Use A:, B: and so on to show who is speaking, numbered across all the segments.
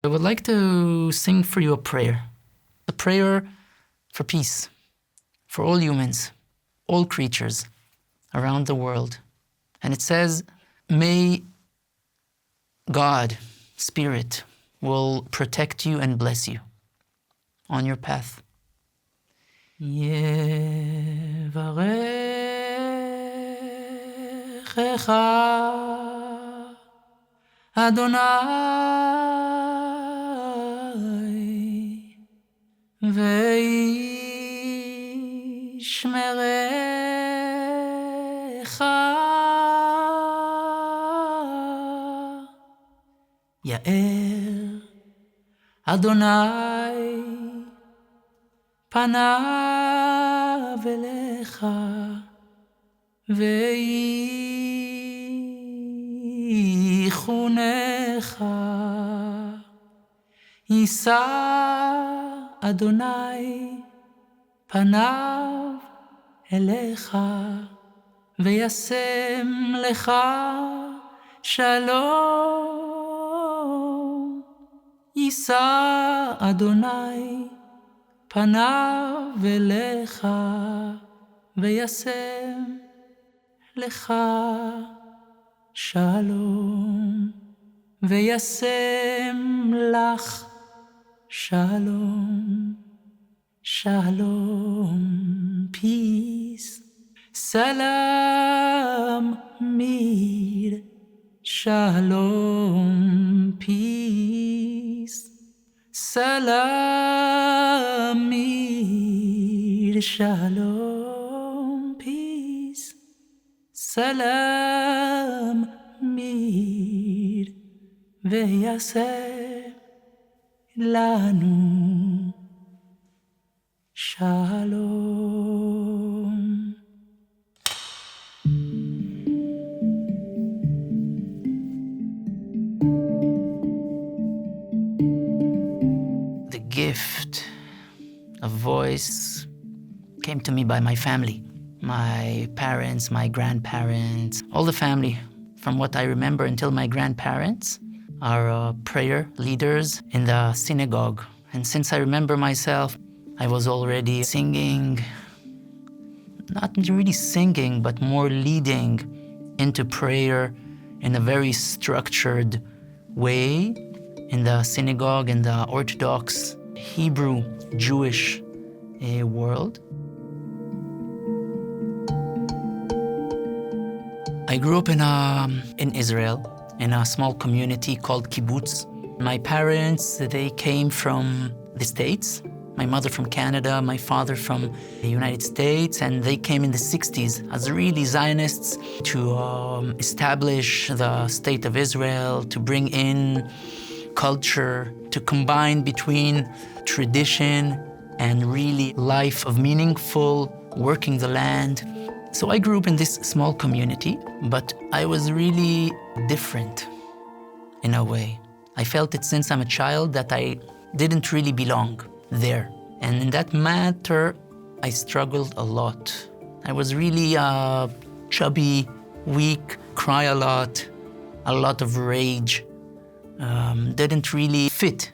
A: would like to sing for you a prayer for peace, for all humans, all creatures around the world. And it says, may God, Spirit, will protect you and bless you on your path. יברכך אדוני וישמרך יאר אדוני פניו אליך ויחונך יישא אדוני פניו אליך וישם לך שלום יישא אדוני פניו אליך וישם לך שלום וישם לך שלום שלום peace salam mir shalom peace salam mir shalom peace salam mir veyaseh lanu shalom. The gift of voice came to me by my family. My parents, my grandparents, all the family, from what I remember until my grandparents, are prayer leaders in the synagogue. And since I remember myself, I was already singing, not really singing, but more leading into prayer in a very structured way in the synagogue, in the Orthodox Hebrew Jewish world. I grew up in Israel, in a small community called kibbutz. My parents, they came from the States. My mother from Canada, my father from the United States, and they came in the 60s as really Zionists to establish the state of Israel, to bring in culture, to combine between tradition and really life of meaningful working the land. So I grew up in this small community, but I was really different in a way. I felt it since I'm a child that I didn't really belong there. And in that matter, I struggled a lot. I was really chubby, weak, cry a lot of rage. Didn't really fit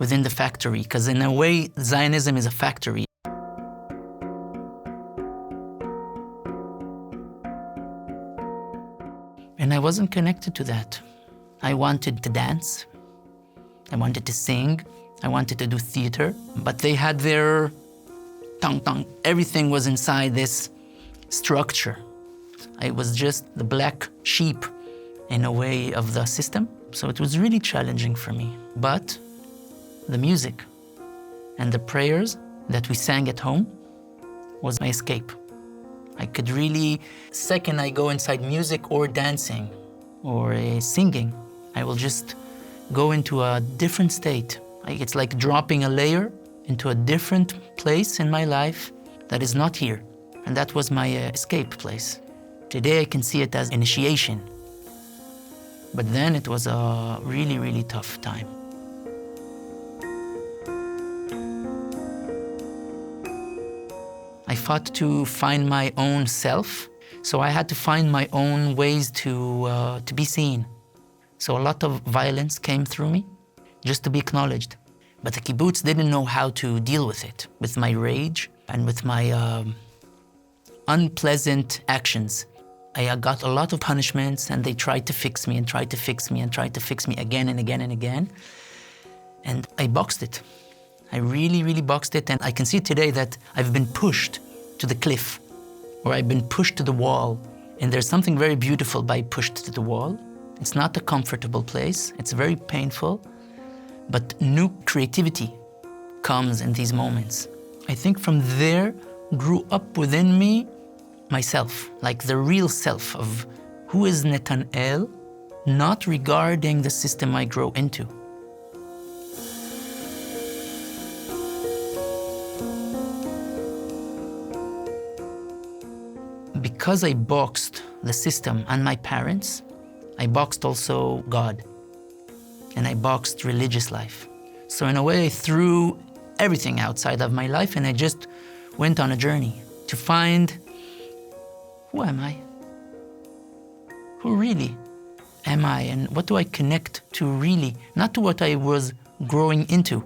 A: within the factory, because in a way, Zionism is a factory. And I wasn't connected to that. I wanted to dance. I wanted to sing. I wanted to do theater. But they had their tongue. Everything was inside this structure. I was just the black sheep, in a way, of the system. So it was really challenging for me. But the music and the prayers that we sang at home was my escape. I could really, second I go inside music or dancing or singing, I will just go into a different state. It's like dropping a layer into a different place in my life that is not here. And that was my escape place. Today I can see it as initiation. But then it was a really, really tough time. I fought to find my own self, so I had to find my own ways to be seen. So a lot of violence came through me, just to be acknowledged. But the kibbutz didn't know how to deal with it, with my rage and with my unpleasant actions. I got a lot of punishments, and they tried to fix me and tried to fix me and tried to fix me again and again and again. And I boxed it. I really, really boxed it. And I can see today that I've been pushed to the cliff, or I've been pushed to the wall. And there's something very beautiful by pushed to the wall. It's not a comfortable place. It's very painful. But new creativity comes in these moments. I think from there grew up within me myself, like the real self of who is Netanel, not regarding the system I grow into. Because I boxed the system and my parents, I boxed also God, and I boxed religious life. So in a way, I threw everything outside of my life, and I just went on a journey to find, who am I? Who really am I? And what do I connect to really? Not to what I was growing into,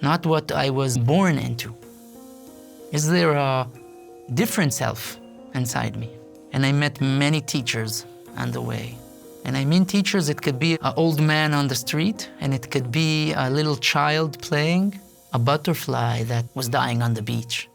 A: not what I was born into. Is there a different self inside me? And I met many teachers on the way. And I mean teachers, it could be an old man on the street, and it could be a little child playing, a butterfly that was dying on the beach.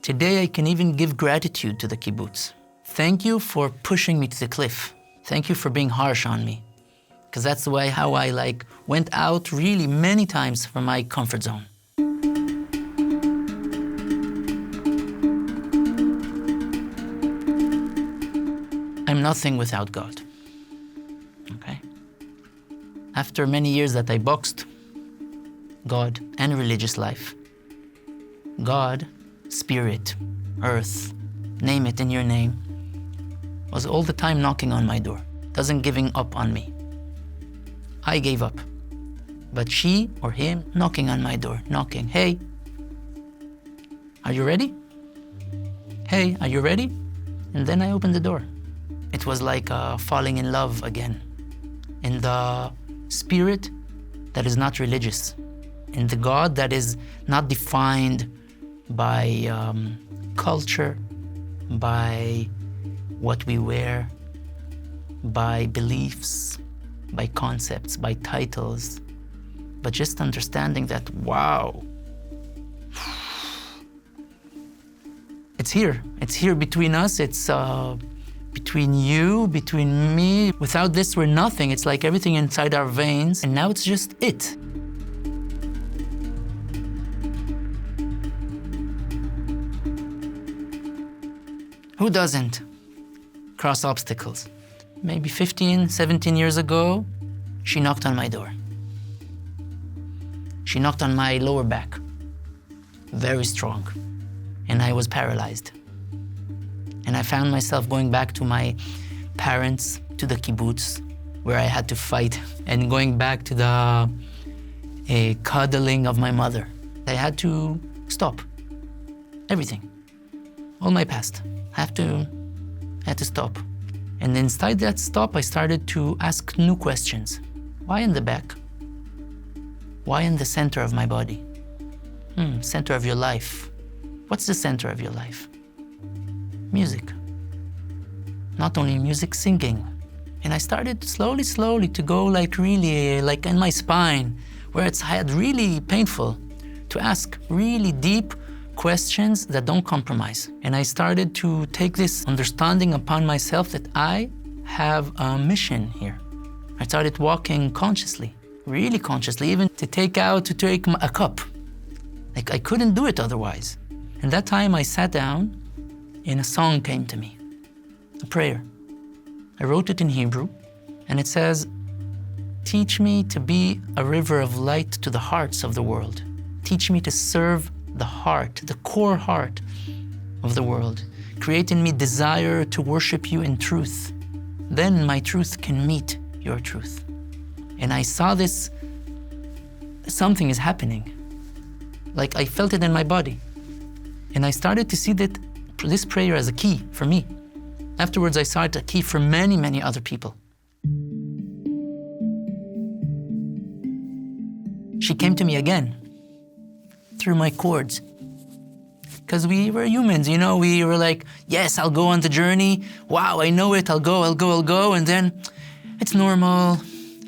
A: Today I can even give gratitude to the kibbutz. Thank you for pushing me to the cliff. Thank you for being harsh on me. Because that's the way how I went out really many times from my comfort zone. I'm nothing without God. Okay? After many years that I boxed God and religious life, God, Spirit, Earth, name it in your name, was all the time knocking on my door, doesn't giving up on me. I gave up, but she or him knocking on my door, knocking, hey, are you ready? Hey, are you ready? And then I opened the door. It was like falling in love again, in the spirit that is not religious, in the God that is not defined by culture, by what we wear, by beliefs, by concepts, by titles, but just understanding that, wow, it's here between us, it's between you, between me. Without this, we're nothing. It's like everything inside our veins, and now it's just it. Who doesn't cross obstacles? Maybe 15, 17 years ago, she knocked on my door. She knocked on my lower back, very strong, and I was paralyzed. And I found myself going back to my parents, to the kibbutz, where I had to fight, and going back to the cuddling of my mother. I had to stop everything, all my past. I had to stop. And inside that stop, I started to ask new questions. Why in the back? Why in the center of my body? Center of your life. What's the center of your life? Music. Not only music, singing. And I started slowly to go really in my spine, where it's had really painful, to ask really deep questions that don't compromise. And I started to take this understanding upon myself that I have a mission here. I started walking consciously, really consciously, even to take a cup. I couldn't do it otherwise. And that time I sat down and a song came to me, a prayer. I wrote it in Hebrew, and it says, teach me to be a river of light to the hearts of the world. Teach me to serve the heart, the core heart of the world. Create in me desire to worship you in truth. Then my truth can meet your truth. And I saw this, something is happening. Like I felt it in my body. And I started to see that this prayer as a key for me. Afterwards, I saw it a key for many, many other people. she came to me again through my cords. Because we were humans, you know, we were like, yes, I'll go on the journey. Wow, I know it, I'll go. And then it's normal.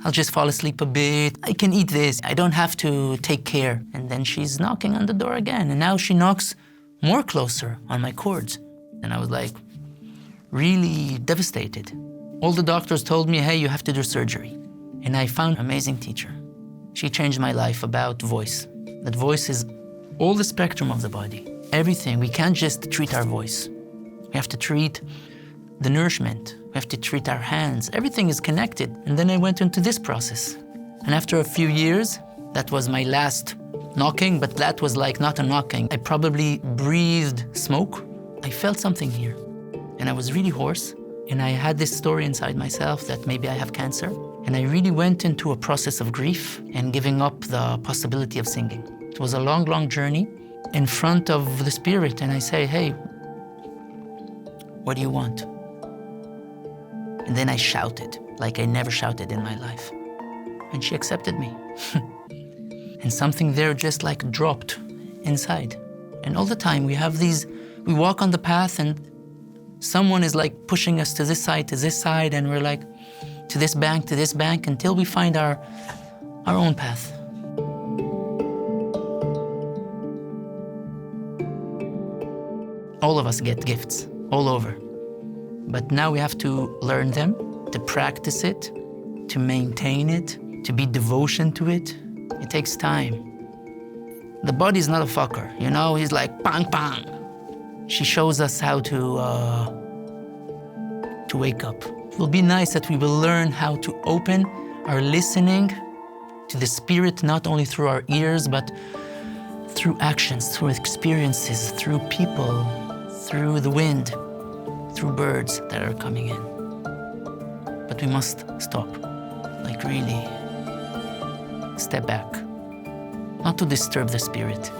A: I'll just fall asleep a bit. I can eat this. I don't have to take care. And then she's knocking on the door again. And now she knocks more closer on my cords. And I was like, really devastated. All the doctors told me, hey, you have to do surgery. And I found an amazing teacher. She changed my life about voice. That voice is all the spectrum of the body. Everything. We can't just treat our voice. We have to treat the nourishment. We have to treat our hands. Everything is connected. And then I went into this process. And after a few years, that was my last knocking, but that was like not a knocking. I probably breathed smoke. I felt something here. And I was really hoarse. And I had this story inside myself that maybe I have cancer. And I really went into a process of grief and giving up the possibility of singing. It was a long, long journey in front of the Spirit. And I say, hey, what do you want? And then I shouted, like I never shouted in my life. And she accepted me. And something there just like dropped inside. And all the time we walk on the path and someone is like pushing us to this side, and we're like, to this bank, until we find our own path. All of us get gifts, all over. But now we have to learn them, to practice it, to maintain it, to be devotion to it. It takes time. The body's not a fucker, you know? He's like, bang, bang. She shows us how to wake up. It will be nice that we will learn how to open our listening to the Spirit, not only through our ears, but through actions, through experiences, through people, through the wind, through birds that are coming in. But we must stop, like really step back, not to disturb the Spirit.